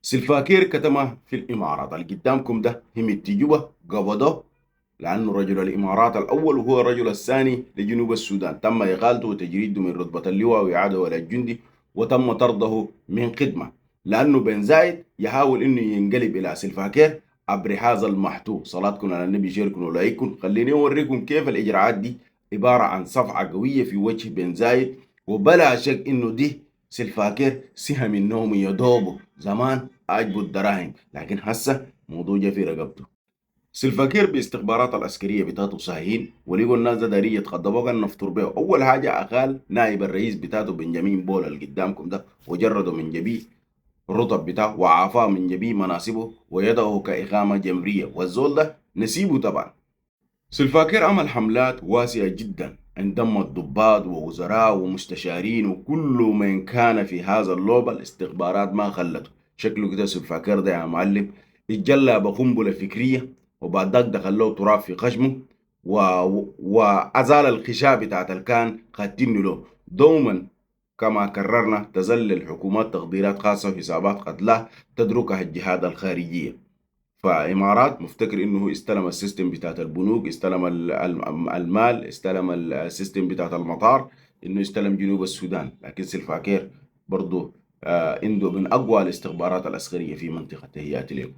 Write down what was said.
سلفاكير كتمه في الإمارات اللي قدامكم ده هم التجوبة قبضوه لأنه رجل الإمارات الأول وهو الرجل الثاني لجنوب السودان. تم إقالته وتجريده من رتبة اللواء وإعادة إلى الجندي، وتم طرده من خدمة لأنه بن زايد يحاول إنه ينقلب إلى سلفاكير عبر هذا المحتو. صلاتكم على النبي، شيركم ولايكم. خليني أوريكم كيف الإجراءات دي عبارة عن صفعة قوية في وجه بن زايد، وبلا شك إنه دي سلفاكير سهم النوم يدوبه زمان عجبه الدراهم، لكن هسه موضوع جا في رقبته. سلفاكير باستخبارات العسكرية بتاعته صحيحين، ولقوا الناس ده دارية يتخطبوا قال نفطر به. أول حاجة أقال نائب الرئيس بتاعته بنجامين بول اللي قدامكم ده، وجرده من جبيه الرطب بتاعه وعافاه من جبيه مناصبه ويدعه كإقامة جمرية، والزول ده نسيبه طبعا. سلفاكير عمل حملات واسعة جدا انضم الضباط ووزراء ومستشارين وكل من كان في هذا اللعبة. الاستخبارات ما خلته. شكله كده سلفاكير ده يا معلم اتجلى بقنبلة فكرية، وبعد ذاك دخل له تراب في خشمه و... وأزال الخشاء بتاعت الكان خاتين له دوما. كما كررنا تظل الحكومات تقديرات خاصة في حسابات قتلاه تدركها الجهات الخارجية. فامارات مفتكر انه استلم السيستم بتاعت البنوك، استلم المال، استلم السيستم بتاعت المطار، انه استلم جنوب السودان. لكن سلفاكير برضه عنده من اقوى الاستخبارات العسكريه في منطقه. تهيئه اليوم